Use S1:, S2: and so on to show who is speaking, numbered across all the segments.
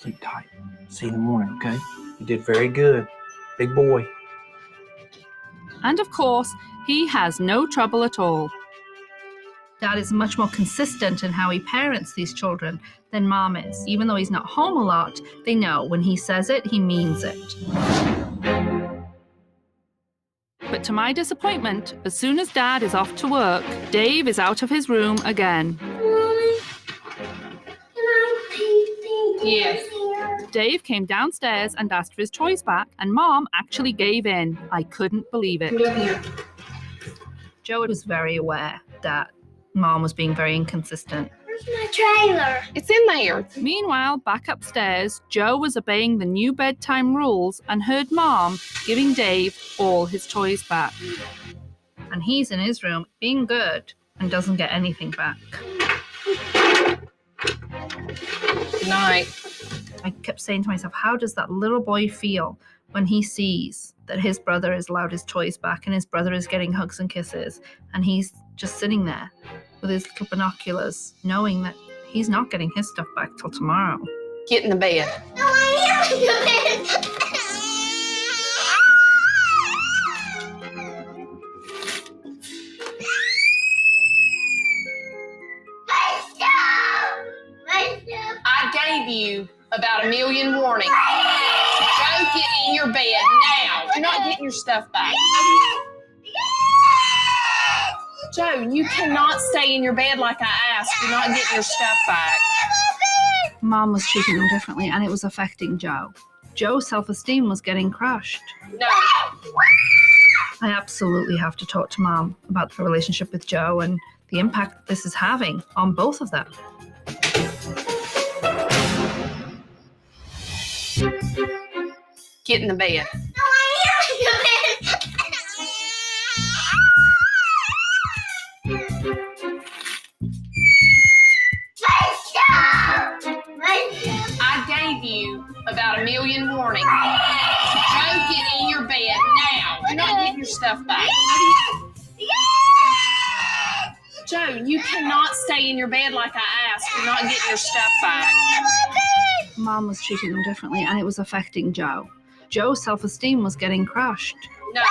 S1: Sleep tight. See you in the morning, okay? You did very good. Big boy.
S2: And of course, he has no trouble at all. Dad is much more consistent in how he parents these children than Mom is. Even though he's not home a lot, they know when he says it, he means it. But to my disappointment, as soon as Dad is off to work, Dave is out of his room again.
S3: Mommy, can I pee?
S2: Yes. Dave came downstairs and asked for his toys back, and Mom actually gave in. I couldn't believe it. Joe was very aware that Mom was being very inconsistent.
S3: Where's my trailer?
S4: It's in there.
S2: Meanwhile, back upstairs, Joe was obeying the new bedtime rules and heard Mom giving Dave all his toys back. And he's in his room being good and doesn't get anything back.
S4: Good night.
S2: I kept saying to myself, how does that little boy feel when he sees that his brother is allowed his toys back and his brother is getting hugs and kisses and he's just sitting there with his little binoculars knowing that he's not getting his stuff back till tomorrow.
S4: Get in the bed.
S3: No, I am in the bed.
S4: I gave you about a million warnings. Go get in your bed now. You're not getting your stuff back. Joe, you cannot stay in your bed like I asked. You're not getting your stuff back.
S2: Mom was treating him differently and it was affecting Joe. Joe's self-esteem was getting crushed.
S4: No.
S2: I absolutely have to talk to Mom about the relationship with Joe and the impact this is having on both of them.
S4: Get in the bed.
S3: No, I am in the bed.
S4: I gave you about a million warnings. Go get in your bed now. You're not getting your stuff back. Joe, you cannot stay in your bed like I asked. You're not getting your stuff back.
S2: Mom was treating him differently and it was affecting Joe. Joe's self-esteem was getting crushed.
S4: No.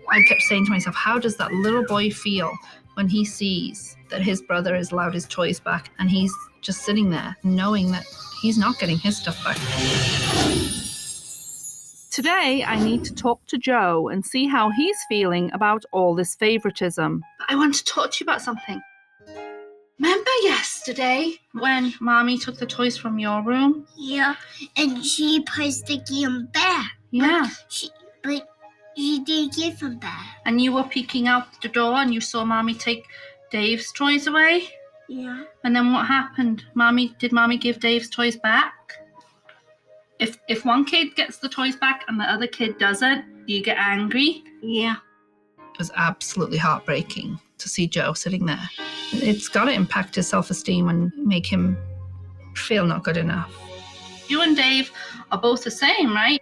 S2: I kept saying to myself, how does that little boy feel when he sees that his brother is allowed his toys back and he's just sitting there knowing that he's not getting his stuff back? Today, I need to talk to Joe and see how he's feeling about all this favoritism. I want to talk to you about something. Remember yesterday when Mommy took the toys from your room?
S3: Yeah, and she puts the game back.
S2: Yeah.
S3: But she didn't give them back.
S2: And you were peeking out the door and you saw Mommy take Dave's toys away?
S3: Yeah.
S2: And then what happened? Did Mommy give Dave's toys back? If one kid gets the toys back and the other kid doesn't, do you get angry?
S3: Yeah.
S2: It was absolutely heartbreaking to see Joe sitting there. It's got to impact his self-esteem and make him feel not good enough. You and Dave are both the same, right?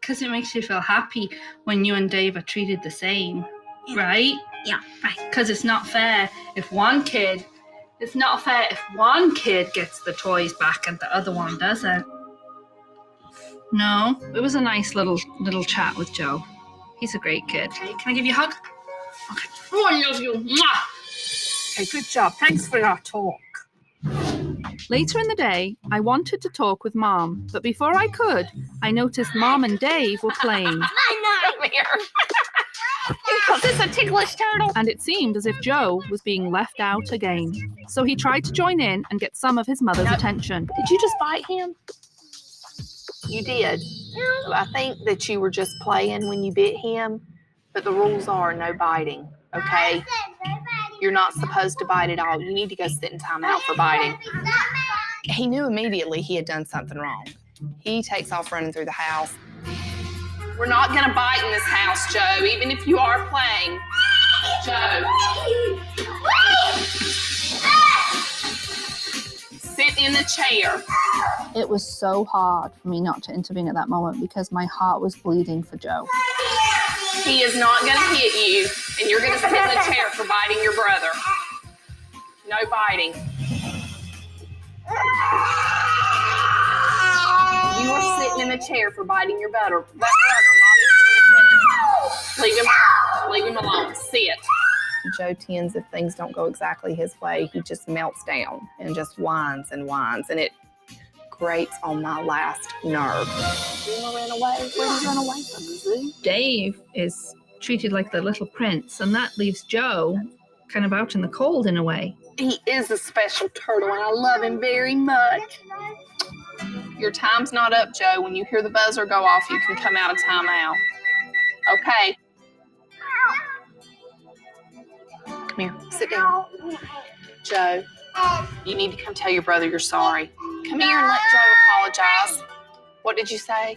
S2: Because it makes you feel happy when you and Dave are treated the same, right?
S3: Yeah, right.
S2: Because it's not fair if one kid gets the toys back and the other one doesn't. No, it was a nice little chat with Joe. He's a great kid. Okay, can I give you a hug? Okay. Oh, I love you. Mwah! Okay, good job. Thanks for our talk. Later in the day, I wanted to talk with Mom, but before I could, I noticed Mom and Dave were playing.
S4: Come here. Because it's a ticklish turtle.
S2: And it seemed as if Joe was being left out again. So he tried to join in and get some of his mother's attention.
S4: Did you just bite him? You did. So I think that you were just playing when you bit him, but the rules are no biting, okay? You're not supposed to bite at all. You need to go sit in timeout for biting. He knew immediately he had done something wrong. He takes off running through the house. We're not going to bite in this house, Joe, even if you are playing. Joe. Sit in the chair.
S2: It was so hard for me not to intervene at that moment because my heart was bleeding for Joe.
S4: He is not going to hit you, and you're going to sit in the chair for biting your brother. No biting. a chair for biting your butter. That brother, Mommy's leave him alone. Sit. Joe tends, if things don't go exactly his way, he just melts down and just whines, and it grates on my last nerve. Zuma ran away. Where did he run away from? The zoo?
S2: Dave is treated like the little prince, and that leaves Joe kind of out in the cold in a way.
S4: He is a special turtle, and I love him very much. Your time's not up, Joe. When you hear the buzzer go off, you can come out of timeout. Okay. Come here. Sit down. Joe, you need to come tell your brother you're sorry. Come here and let Joe apologize. What did you say?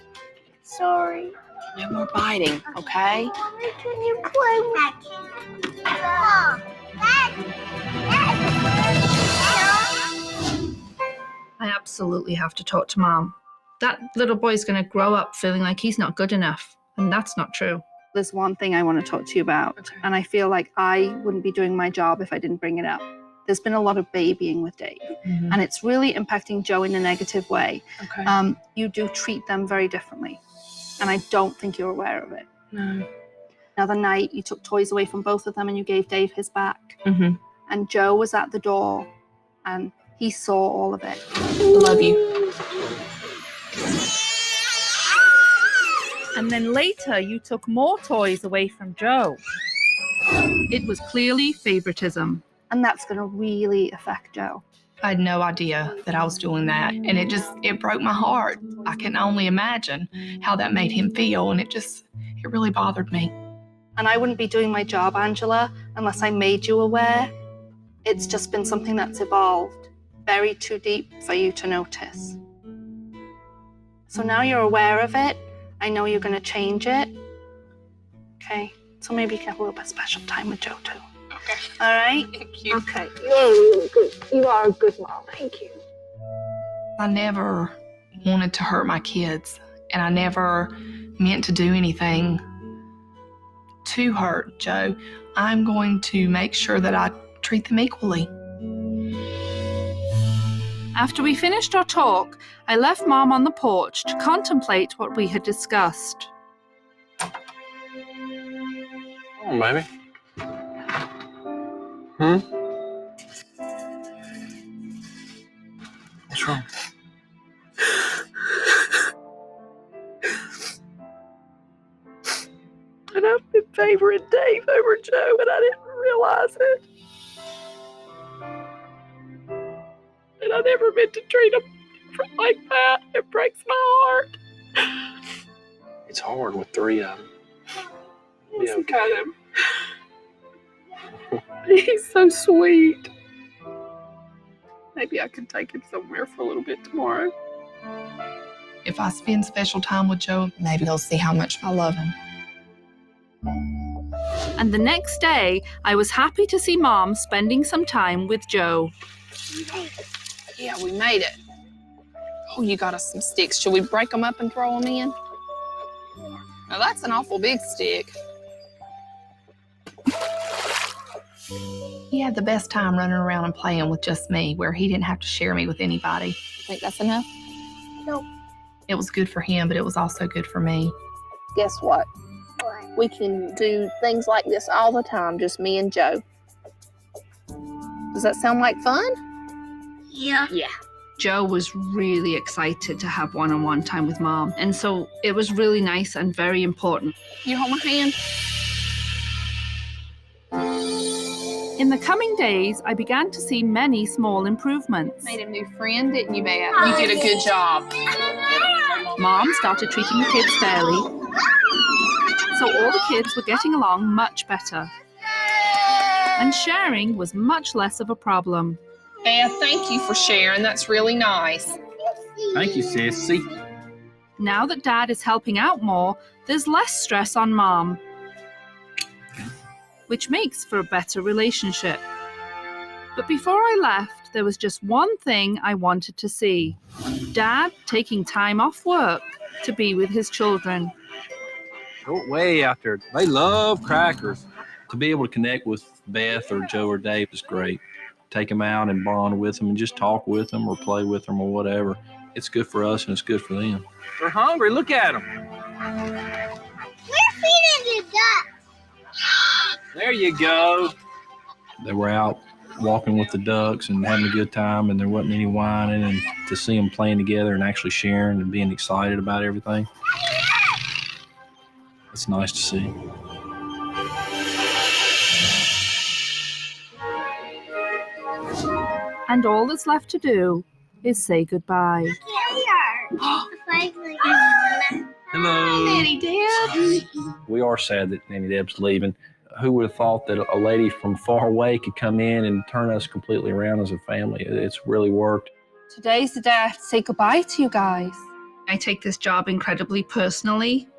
S3: Sorry.
S4: No more biting, okay?
S3: Mommy, can you play with me?
S2: I absolutely have to talk to Mom. That little boy's going to grow up feeling like he's not good enough, and that's not true.
S5: There's one thing I want to talk to you about, and I feel like I wouldn't be doing my job if I didn't bring it up. There's been a lot of babying with Dave, and it's really impacting Joe in a negative way.
S4: Okay.
S5: You do treat them very differently, and I don't think you're aware of it.
S4: No.
S5: The other night, you took toys away from both of them, and you gave Dave his back.
S4: Mm-hmm.
S5: And Joe was at the door, and he saw all of it.
S4: Love you.
S6: And then later, you took more toys away from Joe.
S2: It was clearly favoritism.
S5: And that's going to really affect Joe.
S4: I had no idea that I was doing that, and it broke my heart. I can only imagine how that made him feel, and it really bothered me.
S5: And I wouldn't be doing my job, Angela, unless I made you aware. It's just been something that's evolved, buried too deep for you to notice. So now you're aware of it. I know you're going to change it. Okay, so maybe you can have a little bit of special time with Joe too.
S4: Okay.
S5: All right?
S4: Thank you.
S5: Okay. You're good. You are a good mom. Thank you.
S4: I never wanted to hurt my kids, and I never meant to do anything to hurt Joe. I'm going to make sure that I treat them equally.
S2: After we finished our talk, I left Mom on the porch to contemplate what we had discussed.
S1: Come on, baby. What's wrong?
S5: And I've been favoring Dave over Joe, and I didn't realize it. And I never meant to treat him like that. It breaks my heart.
S1: It's hard with three of them.
S5: Listen to him. He's so sweet. Maybe I could take him somewhere for a little bit tomorrow.
S4: If I spend special time with Joe, maybe he'll see how much I love him.
S2: And the next day, I was happy to see Mom spending some time with Joe.
S4: Yeah, we made it. Oh, you got us some sticks. Should we break them up and throw them in? Now that's an awful big stick. He had the best time running around and playing with just me, where he didn't have to share me with anybody. Think that's enough?
S3: No.
S4: It was good for him, but it was also good for me.
S7: Guess what? We can do things like this all the time, just me and Joe. Does that sound like fun?
S3: Yeah.
S7: Yeah.
S2: Joe was really excited to have one-on-one time with Mom, and so it was really nice and very important.
S4: You hold my hand?
S2: In the coming days, I began to see many small improvements.
S4: Made a new friend, didn't you, Beth? You did a good job.
S2: Mom started treating the kids fairly, so all the kids were getting along much better. And sharing was much less of a problem.
S4: Beth, thank you for sharing. That's really nice.
S1: Thank you, Sissy.
S2: Now that Dad is helping out more, there's less stress on Mom, which makes for a better relationship. But before I left, there was just one thing I wanted to see. Dad taking time off work to be with his children.
S8: Way out there. They love crackers. To be able to connect with Beth or Joe or Dave is great. Take them out and bond with them and just talk with them or play with them or whatever. it's good for us and it's good for them. They're hungry. Look at them.
S3: We're feeding the ducks.
S8: There you go. They were out walking with the ducks and having a good time, and there wasn't any whining, and to see them playing together and actually sharing and being excited about everything, it's nice to see.
S6: And all that's left to do is say goodbye.
S8: Hello.
S2: Nanny Deb.
S8: We are sad that Nanny Deb's leaving. Who would have thought that a lady from far away could come in and turn us completely around as a family? It's really worked.
S5: Today's the day I have to say goodbye to you guys.
S2: I take this job incredibly personally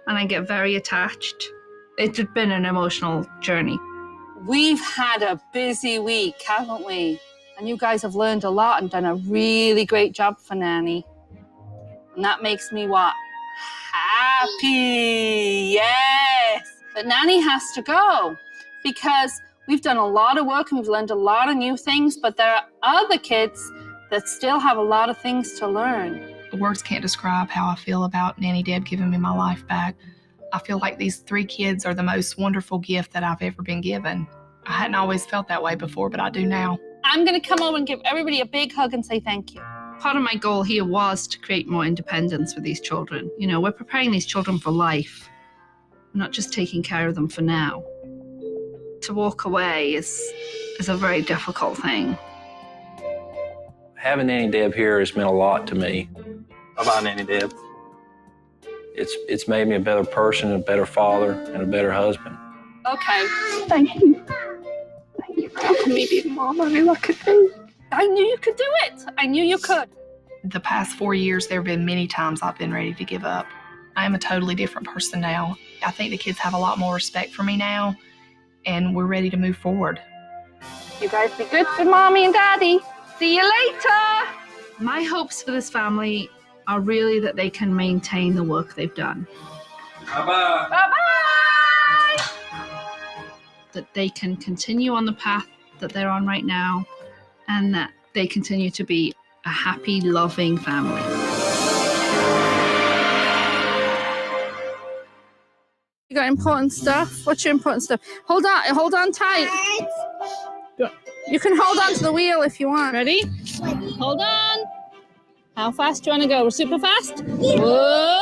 S2: and I get very attached. It's been an emotional journey.
S5: We've had a busy week, haven't we? And you guys have learned a lot and done a really great job for Nanny. And that makes me what? Happy, yes. But Nanny has to go because we've done a lot of work and we've learned a lot of new things, but there are other kids that still have a lot of things to learn.
S9: Words can't describe how I feel about Nanny Deb giving me my life back. I feel like these 3 kids are the most wonderful gift that I've ever been given. I hadn't always felt that way before, but I do now.
S5: I'm going to come over and give everybody a big hug and say thank you.
S2: Part of my goal here was to create more independence for these children. You know, we're preparing these children for life. We're not just taking care of them for now. To walk away is a very difficult thing.
S8: Having Nanny Deb here has meant a lot to me. Bye-bye, Nanny Deb. It's made me a better person, a better father, and a better husband.
S5: Okay.
S7: Thank you. Thank you for helping me be the mom I knew I could be.
S5: I knew you could do it. I knew you could.
S9: The past 4 years, there have been many times I've been ready to give up. I am a totally different person now. I think the kids have a lot more respect for me now, and we're ready to move forward.
S5: You guys be good for Mommy and Daddy. See you later.
S2: My hopes for this family are really that they can maintain the work they've done.
S8: Bye-bye.
S5: Bye-bye.
S2: That they can continue on the path that they're on right now, and that they continue to be a happy, loving family.
S5: You got important stuff? What's your important stuff? Hold on tight. You can hold on to the wheel if you want. Ready? Hold on. How fast do you want to go? We're super fast? Whoa.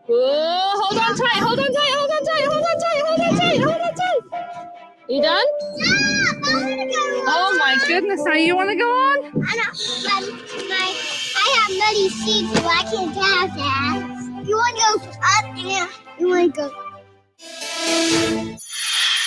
S5: Whoa. Hold on tight, hold on tight, hold on tight, hold on tight, hold on tight, hold on tight. Are you done?
S3: Stop! I want to go on.
S5: Oh my goodness, now you want to go on?
S3: I have muddy feet, so I can't have that. You want to go up there? You want to go?